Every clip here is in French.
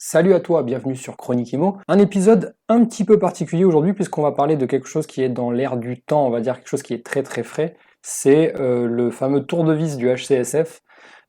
Salut à toi, bienvenue sur Chronique Imo. Un épisode un petit peu particulier aujourd'hui puisqu'on va parler de quelque chose qui est dans l'air du temps, on va dire quelque chose qui est très très frais. C'est le fameux tour de vis du HCSF.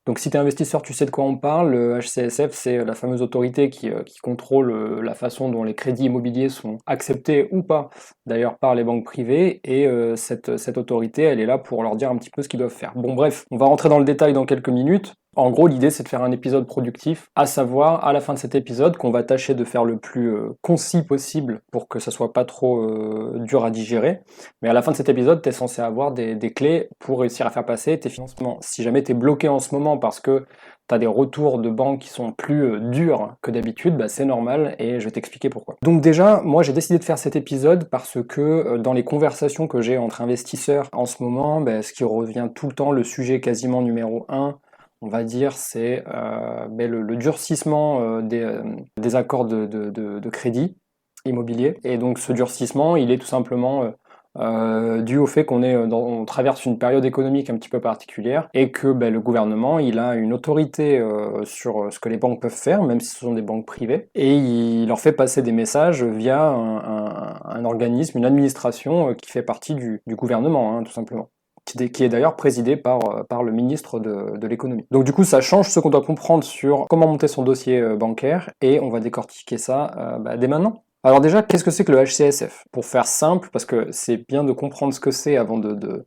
Donc si tu es investisseur, tu sais de quoi on parle. Le HCSF, c'est la fameuse autorité qui contrôle la façon dont les crédits immobiliers sont acceptés ou pas, d'ailleurs par les banques privées. Et cette autorité, elle est là pour leur dire un petit peu ce qu'ils doivent faire. Bon bref, on va rentrer dans le détail dans quelques minutes. En gros, l'idée, c'est de faire un épisode productif, à savoir, à la fin de cet épisode, qu'on va tâcher de faire le plus concis possible pour que ça soit pas trop dur à digérer. Mais à la fin de cet épisode, tu es censé avoir des clés pour réussir à faire passer tes financements. Si jamais tu es bloqué en ce moment parce que tu as des retours de banque qui sont plus durs que d'habitude, bah, c'est normal et je vais t'expliquer pourquoi. Donc déjà, moi j'ai décidé de faire cet épisode parce que dans les conversations que j'ai entre investisseurs en ce moment, bah, ce qui revient tout le temps, le sujet quasiment numéro un, on va dire, c'est le durcissement des accords de crédit immobilier. Et donc ce durcissement, il est tout simplement dû au fait on traverse une période économique un petit peu particulière et que le gouvernement, il a une autorité sur ce que les banques peuvent faire, même si ce sont des banques privées, et il leur fait passer des messages via un organisme, une administration qui fait partie du gouvernement, hein, tout simplement, qui est d'ailleurs présidé par le ministre de l'économie. Donc du coup, ça change ce qu'on doit comprendre sur comment monter son dossier bancaire, et on va décortiquer ça dès maintenant. Alors déjà, qu'est-ce que c'est que le HCSF? Pour faire simple, parce que c'est bien de comprendre ce que c'est avant de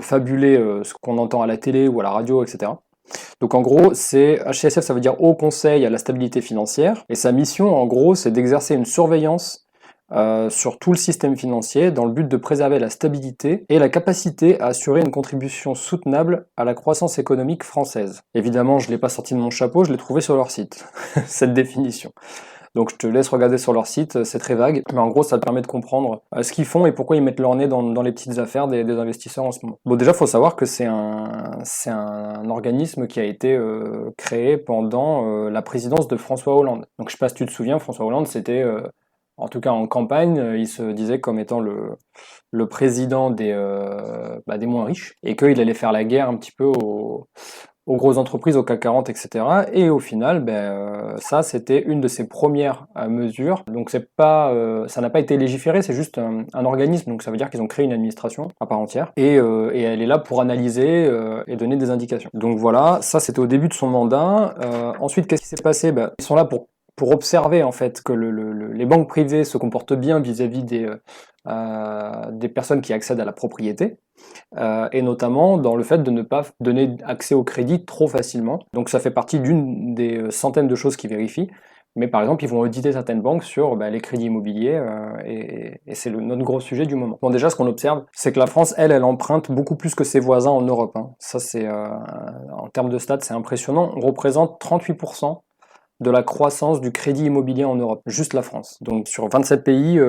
fabuler ce qu'on entend à la télé ou à la radio, etc. Donc en gros, HCSF, ça veut dire Haut Conseil à la stabilité financière, et sa mission, en gros, c'est d'exercer une surveillance sur tout le système financier dans le but de préserver la stabilité et la capacité à assurer une contribution soutenable à la croissance économique française. Évidemment, je ne l'ai pas sorti de mon chapeau, je l'ai trouvé sur leur site, cette définition. Donc je te laisse regarder sur leur site, c'est très vague, mais en gros ça te permet de comprendre ce qu'ils font et pourquoi ils mettent leur nez dans les petites affaires des investisseurs en ce moment. Bon, déjà il faut savoir que c'est un organisme qui a été créé pendant la présidence de François Hollande. Donc je sais pas si tu te souviens, François Hollande c'était en tout cas en campagne, il se disait comme étant le président des moins riches, et qu'il allait faire la guerre un petit peu aux grosses entreprises, au CAC 40, etc. Et au final, ça, c'était une de ses premières mesures. Donc ça n'a pas été légiféré, c'est juste un organisme, donc ça veut dire qu'ils ont créé une administration à part entière, et elle est là pour analyser et donner des indications. Donc voilà, ça c'était au début de son mandat. Ensuite, qu'est-ce qui s'est passé? Ils sont là pour observer en fait que les banques privées se comportent bien vis-à-vis des personnes qui accèdent à la propriété, et notamment dans le fait de ne pas donner accès au crédit trop facilement. Donc ça fait partie d'une des centaines de choses qu'ils vérifient. Mais par exemple, ils vont auditer certaines banques sur les crédits immobiliers, et c'est notre gros sujet du moment. Bon, déjà, ce qu'on observe, c'est que la France, elle emprunte beaucoup plus que ses voisins en Europe, hein. Ça, c'est en termes de stats, c'est impressionnant. On représente 38% de la croissance du crédit immobilier en Europe, juste la France. Donc sur 27 pays,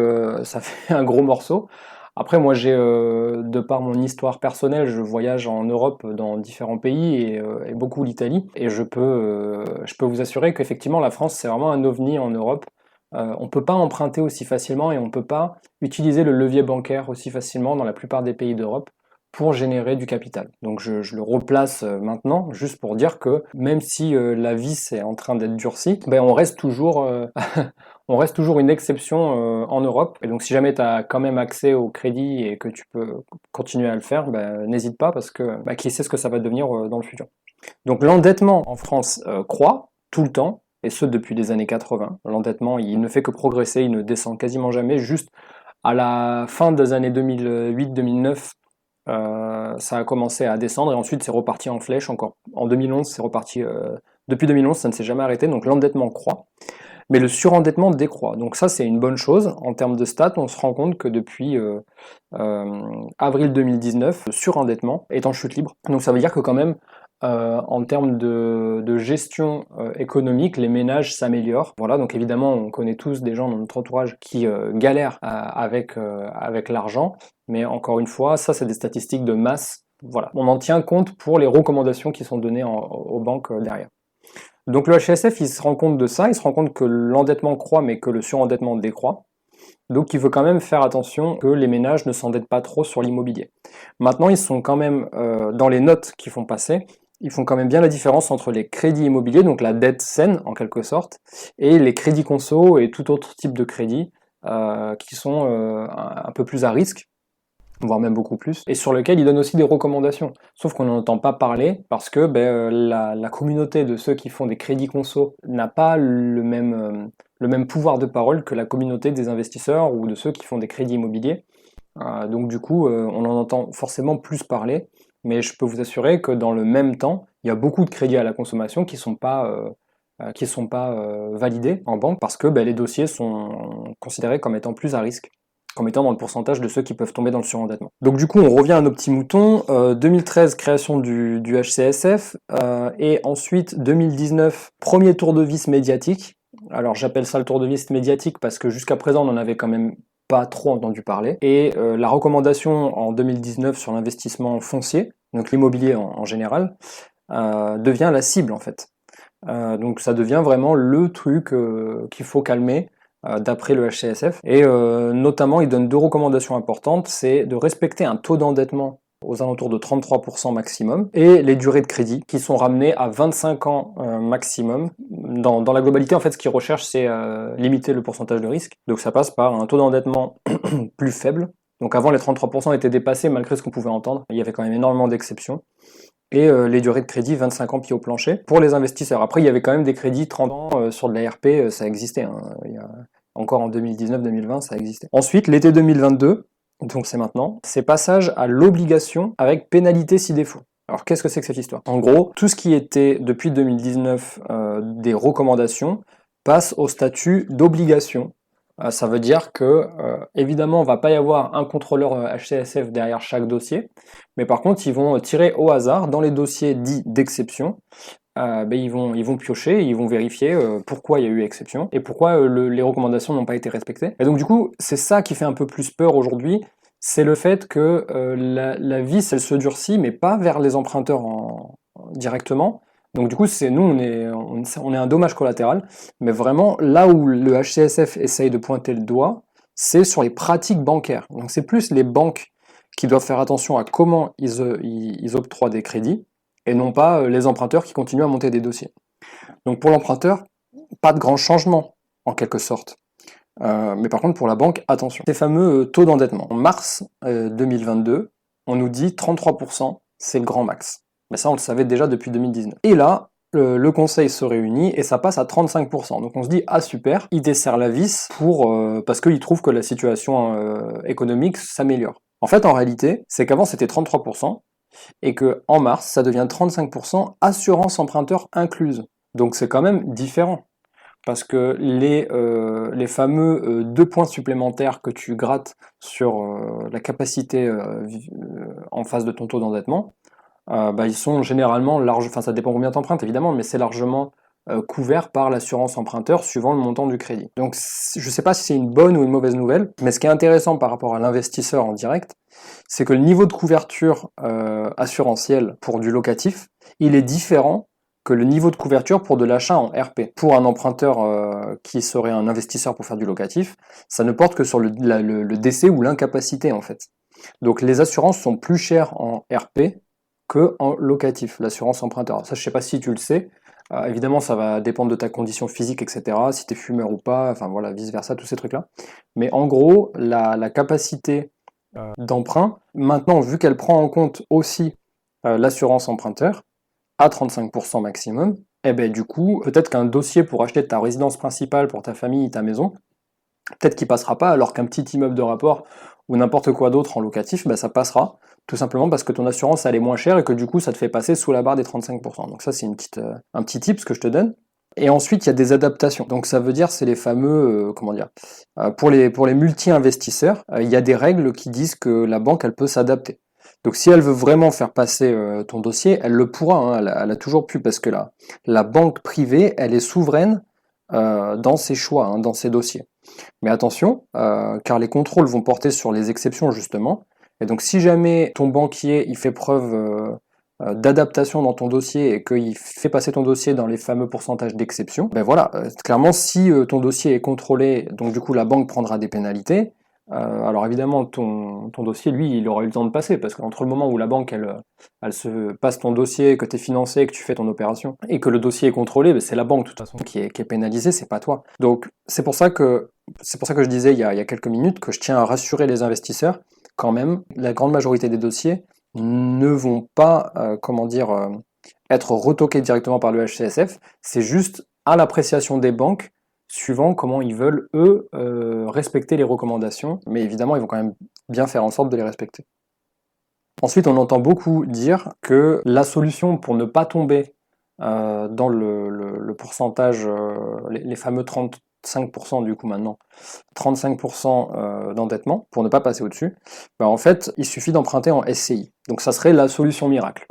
ça fait un gros morceau. Après, moi, de par mon histoire personnelle, je voyage en Europe dans différents pays et beaucoup l'Italie. Et je peux vous assurer qu'effectivement, la France, c'est vraiment un ovni en Europe. On ne peut pas emprunter aussi facilement et on ne peut pas utiliser le levier bancaire aussi facilement dans la plupart des pays d'Europe pour générer du capital. Donc je le replace maintenant, juste pour dire que même si la vis est en train d'être durcie, on reste toujours, on reste toujours une exception en Europe. Et donc si jamais tu as quand même accès au crédit et que tu peux continuer à le faire, n'hésite pas, parce que qui sait ce que ça va devenir dans le futur. Donc l'endettement en France croît tout le temps, et ce depuis les années 80. L'endettement, il ne fait que progresser, il ne descend quasiment jamais. Juste à la fin des années 2008-2009, ça a commencé à descendre et ensuite c'est reparti en flèche. Encore en 2011, c'est reparti. Depuis 2011, ça ne s'est jamais arrêté, donc l'endettement croît, mais le surendettement décroît. Donc ça, c'est une bonne chose. En termes de stats, on se rend compte que depuis avril 2019, le surendettement est en chute libre. Donc ça veut dire que quand même, en termes de gestion économique, les ménages s'améliorent. Voilà, donc évidemment, on connaît tous des gens dans notre entourage qui galèrent avec l'argent, mais encore une fois, ça, c'est des statistiques de masse. Voilà, on en tient compte pour les recommandations qui sont données aux banques derrière. Donc le HCSF, il se rend compte de ça, il se rend compte que l'endettement croît, mais que le surendettement décroît. Donc il faut quand même faire attention que les ménages ne s'endettent pas trop sur l'immobilier. Maintenant, ils sont quand même dans les notes qu'ils font passer, ils font quand même bien la différence entre les crédits immobiliers, donc la dette saine en quelque sorte, et les crédits conso et tout autre type de crédit qui sont un peu plus à risque, voire même beaucoup plus, et sur lequel ils donnent aussi des recommandations. Sauf qu'on n'en entend pas parler parce que la communauté de ceux qui font des crédits conso n'a pas le même pouvoir de parole que la communauté des investisseurs ou de ceux qui font des crédits immobiliers. Donc du coup, on en entend forcément plus parler, mais je peux vous assurer que dans le même temps, il y a beaucoup de crédits à la consommation qui sont pas validés en banque parce que les dossiers sont considérés comme étant plus à risque, comme étant dans le pourcentage de ceux qui peuvent tomber dans le surendettement. Donc du coup, on revient à nos petits moutons. 2013, création du HCSF, et ensuite 2019, premier tour de vis médiatique. Alors j'appelle ça le tour de vis médiatique parce que jusqu'à présent, on en avait quand même pas trop entendu parler. Et la recommandation en 2019 sur l'investissement foncier, donc l'immobilier en général, devient la cible en fait. Donc ça devient vraiment le truc qu'il faut calmer d'après le HCSF. Et notamment, il donne deux recommandations importantes, c'est de respecter un taux d'endettement aux alentours de 33% maximum, et les durées de crédit qui sont ramenées à 25 ans maximum. Dans la globalité, en fait, ce qu'ils recherchent, c'est limiter le pourcentage de risque. Donc ça passe par un taux d'endettement plus faible. Donc avant, les 33% étaient dépassés malgré ce qu'on pouvait entendre. Il y avait quand même énormément d'exceptions. Et les durées de crédit 25 ans pied au plancher pour les investisseurs. Après, il y avait quand même des crédits 30 ans sur de l'ARP, ça existait. Hein. Encore en 2019-2020, ça existait. Ensuite, l'été 2022, donc c'est maintenant, c'est passage à l'obligation avec pénalité si défaut. Alors qu'est-ce que c'est que cette histoire? En gros, tout ce qui était depuis 2019 des recommandations passe au statut d'obligation. Ça veut dire que, évidemment, on va pas y avoir un contrôleur HCSF derrière chaque dossier, mais par contre, ils vont tirer au hasard dans les dossiers dits d'exception. Ils vont piocher, ils vont vérifier pourquoi il y a eu exception et pourquoi les recommandations n'ont pas été respectées. Et donc du coup, c'est ça qui fait un peu plus peur aujourd'hui, c'est le fait que la vis, elle se durcit, mais pas vers les emprunteurs directement. Donc du coup, nous, on est un dommage collatéral, mais vraiment, là où le HCSF essaye de pointer le doigt, c'est sur les pratiques bancaires. Donc c'est plus les banques qui doivent faire attention à comment ils octroient des crédits, et non pas les emprunteurs qui continuent à monter des dossiers. Donc pour l'emprunteur, pas de grand changement, en quelque sorte. Mais par contre, pour la banque, attention. Ces fameux taux d'endettement. En mars 2022, on nous dit 33%, c'est le grand max. Mais ça, on le savait déjà depuis 2019. Et là, le conseil se réunit et ça passe à 35%. Donc on se dit, ah super, il dessert la vis parce qu'il trouve que la situation économique s'améliore. En fait, en réalité, c'est qu'avant c'était 33%, et que en mars, ça devient 35% assurance emprunteur incluse. Donc c'est quand même différent. Parce que les fameux 2 points supplémentaires que tu grattes sur la capacité en face de ton taux d'endettement, ils sont généralement larges, enfin ça dépend combien tu empruntes évidemment, mais c'est largement couvert par l'assurance emprunteur suivant le montant du crédit. Donc je ne sais pas si c'est une bonne ou une mauvaise nouvelle, mais ce qui est intéressant par rapport à l'investisseur en direct, c'est que le niveau de couverture assurantielle pour du locatif, il est différent que le niveau de couverture pour de l'achat en RP. Pour un emprunteur qui serait un investisseur pour faire du locatif, ça ne porte que sur le décès ou l'incapacité en fait. Donc les assurances sont plus chères en RP que en locatif, l'assurance emprunteur. Alors ça, je sais pas si tu le sais. Évidemment, ça va dépendre de ta condition physique, etc. Si tu es fumeur ou pas, enfin voilà, vice-versa, tous ces trucs-là. Mais en gros, la capacité d'emprunt, maintenant, vu qu'elle prend en compte aussi l'assurance emprunteur, à 35% maximum, et du coup, peut-être qu'un dossier pour acheter ta résidence principale pour ta famille, ta maison, peut-être qu'il passera pas, alors qu'un petit immeuble de rapport ou n'importe quoi d'autre en locatif, ça passera, tout simplement parce que ton assurance elle est moins chère et que du coup ça te fait passer sous la barre des 35%. Donc ça c'est un petit tip que je te donne. Et ensuite il y a des adaptations. Donc ça veut dire c'est les fameux, pour les multi-investisseurs, il y a des règles qui disent que la banque elle peut s'adapter. Donc si elle veut vraiment faire passer ton dossier, elle le pourra, hein, elle a toujours pu, parce que la banque privée, elle est souveraine dans ses choix, hein, dans ses dossiers. Mais attention, car les contrôles vont porter sur les exceptions justement, et donc si jamais ton banquier il fait preuve d'adaptation dans ton dossier et qu'il fait passer ton dossier dans les fameux pourcentages d'exception, clairement si ton dossier est contrôlé, donc du coup la banque prendra des pénalités, Alors évidemment, ton dossier, lui, il aura eu le temps de passer, parce qu'entre le moment où la banque, elle se passe ton dossier, que tu es financé, que tu fais ton opération, et que le dossier est contrôlé, ben, c'est la banque, de toute façon, qui est pénalisée, c'est pas toi. Donc c'est pour ça que je disais il y a quelques minutes que je tiens à rassurer les investisseurs, quand même, la grande majorité des dossiers ne vont pas, être retoqués directement par le HCSF, c'est juste à l'appréciation des banques, suivant comment ils veulent, eux, respecter les recommandations, mais évidemment, ils vont quand même bien faire en sorte de les respecter. Ensuite, on entend beaucoup dire que la solution pour ne pas tomber dans le pourcentage, les fameux 35% du coup maintenant, 35% d'endettement, pour ne pas passer au-dessus, bah en fait, il suffit d'emprunter en SCI. Donc ça serait la solution miracle.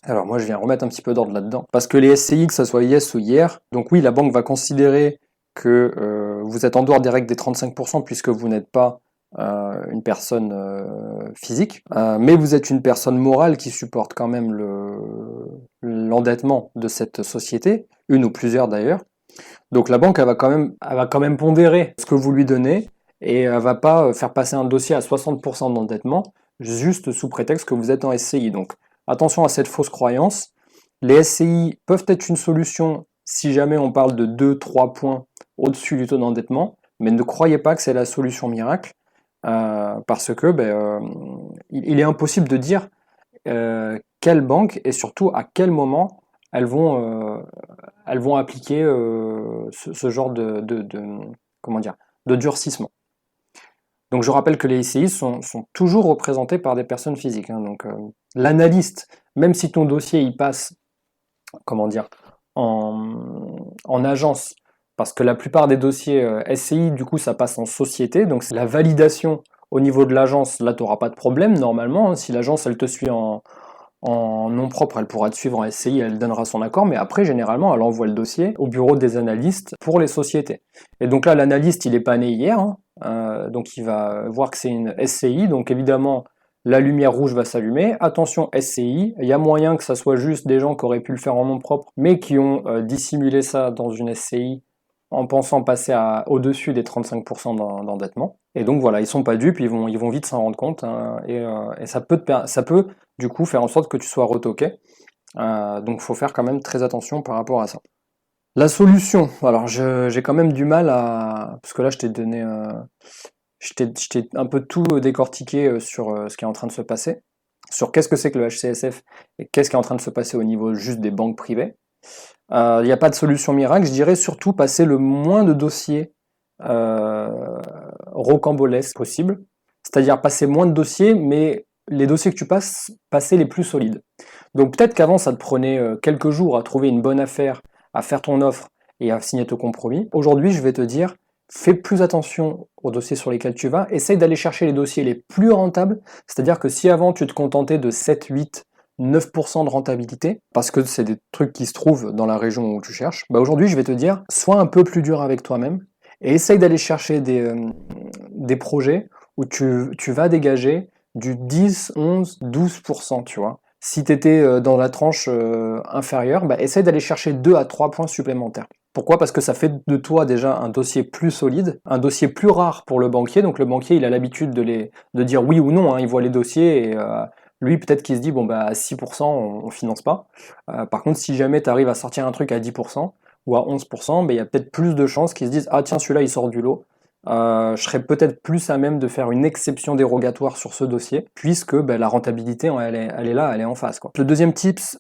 Alors moi, je viens remettre un petit peu d'ordre là-dedans, parce que les SCI, que ce soit IS ou IR, donc oui, la banque va considérer que vous êtes en dehors des règles des 35% puisque vous n'êtes pas une personne physique, mais vous êtes une personne morale qui supporte quand même l'endettement de cette société, une ou plusieurs d'ailleurs. Donc la banque, elle va quand même pondérer ce que vous lui donnez et elle va pas faire passer un dossier à 60% d'endettement juste sous prétexte que vous êtes en SCI. Donc attention à cette fausse croyance. Les SCI peuvent être une solution si jamais on parle de 2-3 points au-dessus du taux d'endettement, mais ne croyez pas que c'est la solution miracle, parce que il est impossible de dire quelle banque et surtout à quel moment elles vont appliquer ce genre comment dire, de durcissement. Donc je rappelle que les SCI sont toujours représentés par des personnes physiques, hein. Donc l'analyste, même si ton dossier il passe, comment dire, en agence, parce que la plupart des dossiers SCI, du coup, ça passe en société, donc c'est la validation au niveau de l'agence, là, tu n'auras pas de problème normalement, hein. Si l'agence, elle te suit en nom propre, elle pourra te suivre en SCI, elle donnera son accord, mais après, généralement, elle envoie le dossier au bureau des analystes pour les sociétés. Et donc là, l'analyste, il n'est pas né hier, hein, donc il va voir que c'est une SCI, donc évidemment, la lumière rouge va s'allumer. Attention, SCI, il y a moyen que ça soit juste des gens qui auraient pu le faire en nom propre, mais qui ont dissimulé ça dans une SCI en pensant passer au-dessus des 35% d'endettement. Et donc voilà, ils sont pas dupes, ils vont vite s'en rendre compte, hein, et ça peut du coup faire en sorte que tu sois retoqué. Donc il faut faire quand même très attention par rapport à ça. La solution, alors j'ai quand même du mal à... Parce que là je t'ai donné... je t'ai un peu tout décortiqué sur ce qui est en train de se passer, sur qu'est-ce que c'est que le HCSF et qu'est-ce qui est en train de se passer au niveau juste des banques privées. Il n'y a pas de solution miracle, je dirais surtout passer le moins de dossiers rocambolesques possible, c'est-à-dire passer moins de dossiers, mais les dossiers que tu passes, passer les plus solides. Donc peut-être qu'avant ça te prenait quelques jours à trouver une bonne affaire, à faire ton offre et à signer ton compromis. Aujourd'hui, je vais te dire, fais plus attention aux dossiers sur lesquels tu vas, essaye d'aller chercher les dossiers les plus rentables, c'est-à-dire que si avant tu te contentais de 7, 8, 9% de rentabilité, parce que c'est des trucs qui se trouvent dans la région où tu cherches, bah aujourd'hui je vais te dire, sois un peu plus dur avec toi-même et essaye d'aller chercher des projets où tu vas dégager du 10, 11, 12%, tu vois. Si tu étais dans la tranche inférieure, bah essaye d'aller chercher 2 à 3 points supplémentaires. Pourquoi? Parce que ça fait de toi déjà un dossier plus solide, un dossier plus rare pour le banquier. Donc le banquier, il a l'habitude de dire oui ou non, hein. Il voit les dossiers et lui, peut-être qu'il se dit, bon, bah, à 6%, on finance pas. Par contre, si jamais tu arrives à sortir un truc à 10% ou à 11%, bah, il y a peut-être plus de chances qu'ils se disent, ah tiens, celui-là, il sort du lot. Je serais peut-être plus à même de faire une exception dérogatoire sur ce dossier, puisque bah, la rentabilité, elle est là, elle est en face, quoi. Le deuxième tips,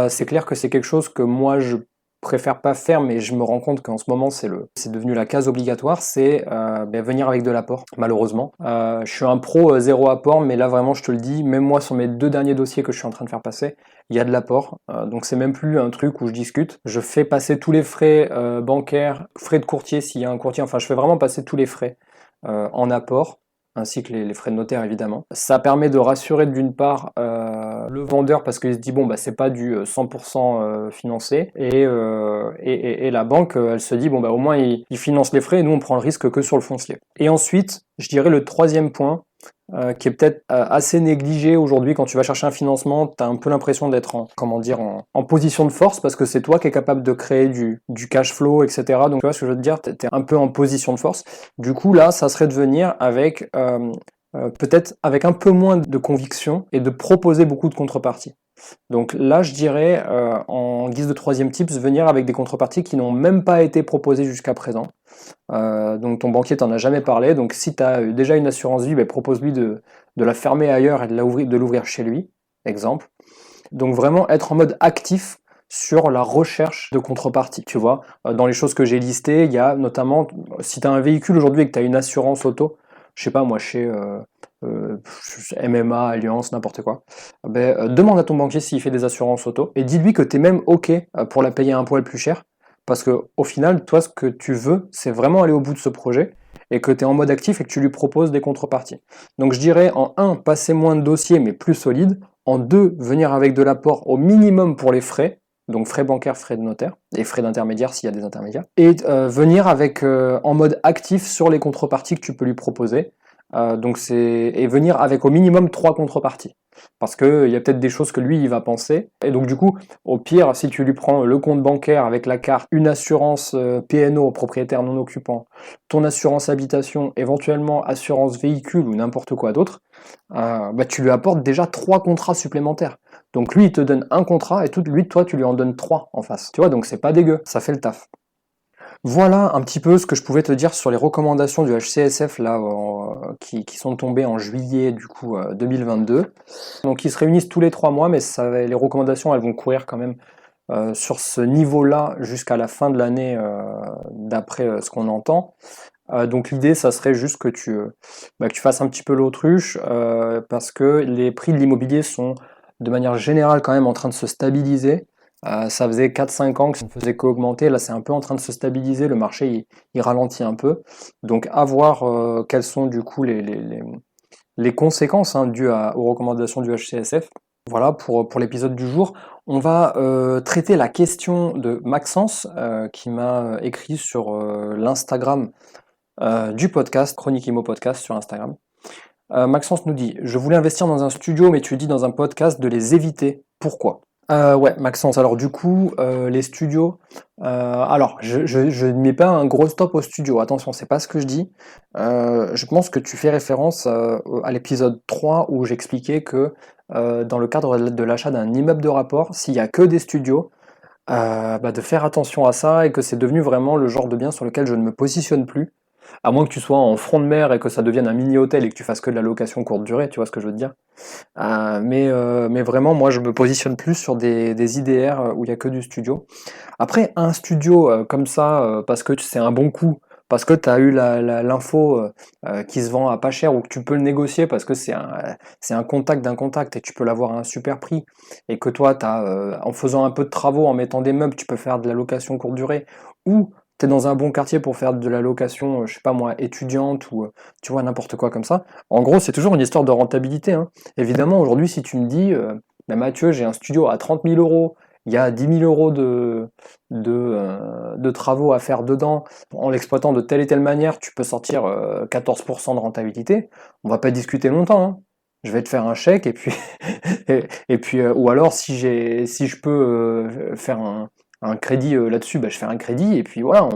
c'est clair que c'est quelque chose que moi, je préfère pas faire, mais je me rends compte qu'en ce moment c'est devenu la case obligatoire, c'est venir avec de l'apport, malheureusement. Je suis un pro zéro apport, mais là vraiment je te le dis, même moi sur mes 2 derniers dossiers que je suis en train de faire passer, il y a de l'apport, donc c'est même plus un truc où je discute. Je fais passer tous les frais bancaires, frais de courtier s'il y a un courtier, enfin je fais vraiment passer tous les frais en apport, ainsi que les frais de notaire évidemment. Ça permet de rassurer d'une part le vendeur parce qu'il se dit bon bah c'est pas du 100% financé et la banque elle se dit bon bah au moins il finance les frais et nous on prend le risque que sur le foncier. Et ensuite je dirais le troisième point, qui est peut-être assez négligé aujourd'hui. Quand tu vas chercher un financement, tu as un peu l'impression d'être en position de force parce que c'est toi qui es capable de créer du cash flow, etc. Donc tu vois ce que je veux te dire, tu es un peu en position de force. Du coup là, ça serait de venir avec peut-être avec un peu moins de conviction et de proposer beaucoup de contreparties. Donc là, je dirais, en guise de troisième tips, venir avec des contreparties qui n'ont même pas été proposées jusqu'à présent. Donc ton banquier t'en a jamais parlé, donc si tu as déjà une assurance vie, ben, propose-lui de la fermer ailleurs et de l'ouvrir chez lui, exemple. Donc vraiment être en mode actif sur la recherche de contrepartie, tu vois. Dans les choses que j'ai listées, il y a notamment, si tu as un véhicule aujourd'hui et que tu as une assurance auto, je sais pas moi, chez euh, MMA, Alliance, n'importe quoi, ben, demande à ton banquier s'il fait des assurances auto et dis-lui que tu es même OK pour la payer un poil plus cher parce que au final, toi, ce que tu veux, c'est vraiment aller au bout de ce projet et que tu es en mode actif et que tu lui proposes des contreparties. Donc je dirais en un, passer moins de dossiers mais plus solide. En deux, venir avec de l'apport au minimum pour les frais, donc frais bancaires, frais de notaire, et frais d'intermédiaire s'il y a des intermédiaires. Et venir avec en mode actif sur les contreparties que tu peux lui proposer. Et venir avec au minimum 3 contreparties. Parce qu'il y a peut-être des choses que lui, il va penser. Et donc du coup, au pire, si tu lui prends le compte bancaire avec la carte, une assurance PNO, propriétaire non occupant, ton assurance habitation, éventuellement assurance véhicule ou n'importe quoi d'autre, bah, tu lui apportes déjà 3 contrats supplémentaires. Donc lui, il te donne un contrat et toi, tu lui en donnes 3 en face. Tu vois, donc c'est pas dégueu, ça fait le taf. Voilà un petit peu ce que je pouvais te dire sur les recommandations du HCSF là, qui sont tombées en juillet du coup 2022. Donc ils se réunissent tous les 3 mois, mais les recommandations elles vont courir quand même sur ce niveau-là jusqu'à la fin de l'année d'après ce qu'on entend. Donc l'idée, ça serait juste que tu fasses un petit peu l'autruche parce que les prix de l'immobilier sont de manière générale quand même en train de se stabiliser. Ça faisait 4-5 ans que ça ne faisait qu'augmenter, là c'est un peu en train de se stabiliser, le marché il ralentit un peu. Donc à voir quelles sont du coup les conséquences hein, dues aux recommandations du HCSF. Voilà pour l'épisode du jour. On va traiter la question de Maxence qui m'a écrit sur l'Instagram du podcast, Chronique Imo Podcast sur Instagram. Maxence nous dit: Je voulais investir dans un studio, mais tu dis dans un podcast de les éviter. Pourquoi? Ouais, Maxence, alors du coup, les studios. Alors, je ne mets pas un gros stop au studio, attention, c'est pas ce que je dis. Je pense que tu fais référence à l'épisode 3 où j'expliquais que dans le cadre de l'achat d'un immeuble de rapport, s'il y a que des studios, bah, de faire attention à ça et que c'est devenu vraiment le genre de bien sur lequel je ne me positionne plus. À moins que tu sois en front de mer et que ça devienne un mini-hôtel et que tu fasses que de la location courte durée, tu vois ce que je veux te dire. Mais vraiment, moi, je me positionne plus sur des IDR où il y a que du studio. Après, un studio comme ça, parce que c'est un bon coup, parce que tu as eu l'info qui se vend à pas cher ou que tu peux le négocier parce que c'est un contact d'un contact et tu peux l'avoir à un super prix et que toi, en faisant un peu de travaux, en mettant des meubles, tu peux faire de la location courte durée ou tu es dans un bon quartier pour faire de la location, je sais pas moi, étudiante ou tu vois, n'importe quoi comme ça. En gros, c'est toujours une histoire de rentabilité, hein. Évidemment, aujourd'hui, si tu me dis, bah, Mathieu, j'ai un studio à 30 000 euros, il y a 10 000 euros de travaux à faire dedans, en l'exploitant de telle et telle manière, tu peux sortir 14% de rentabilité, on va pas discuter longtemps, hein. Je vais te faire un chèque et puis, et puis ou alors si je peux faire un crédit là-dessus, bah, je fais un crédit et puis voilà,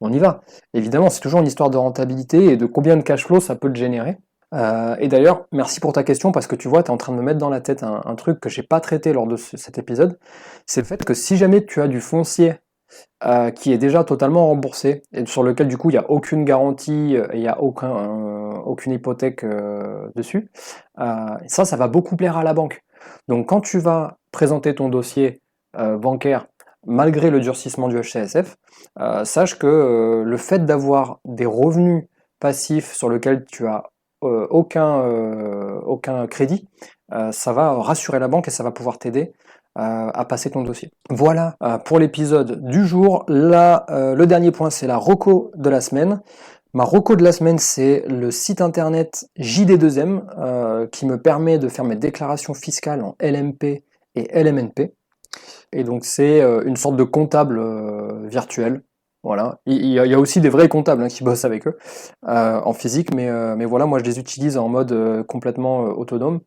on y va. Évidemment, c'est toujours une histoire de rentabilité et de combien de cash flow ça peut te générer. Et d'ailleurs, merci pour ta question parce que tu vois, tu es en train de me mettre dans la tête un truc que j'ai pas traité lors de cet épisode. C'est le fait que si jamais tu as du foncier qui est déjà totalement remboursé et sur lequel du coup il n'y a aucune garantie, il n'y a aucune hypothèque dessus, ça va beaucoup plaire à la banque. Donc quand tu vas présenter ton dossier bancaire malgré le durcissement du HCSF, sache que le fait d'avoir des revenus passifs sur lesquels tu as aucun crédit, ça va rassurer la banque et ça va pouvoir t'aider à passer ton dossier. Voilà pour l'épisode du jour. Là, le dernier point, c'est la reco de la semaine. Ma reco de la semaine, c'est le site internet JD2M qui me permet de faire mes déclarations fiscales en LMP et LMNP. Et donc c'est une sorte de comptable virtuel. Voilà. Il y a aussi des vrais comptables qui bossent avec eux en physique, mais voilà, moi je les utilise en mode complètement autonome.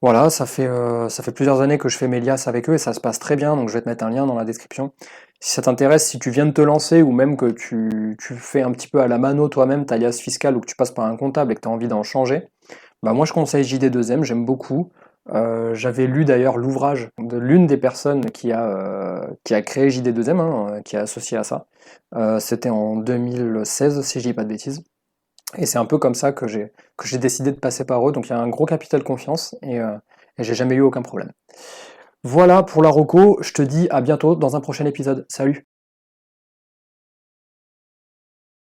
Voilà, ça fait plusieurs années que je fais mes liasses avec eux et ça se passe très bien, donc je vais te mettre un lien dans la description. Si ça t'intéresse, si tu viens de te lancer ou même que tu fais un petit peu à la mano toi-même ta liasse fiscale ou que tu passes par un comptable et que tu as envie d'en changer, bah moi je conseille JD2M, j'aime beaucoup. J'avais lu d'ailleurs l'ouvrage de l'une des personnes qui a créé JD2M, qui est associée à ça. C'était en 2016, si je dis pas de bêtises. Et c'est un peu comme ça que j'ai décidé de passer par eux. Donc il y a un gros capital confiance et j'ai jamais eu aucun problème. Voilà pour la reco. Je te dis à bientôt dans un prochain épisode. Salut!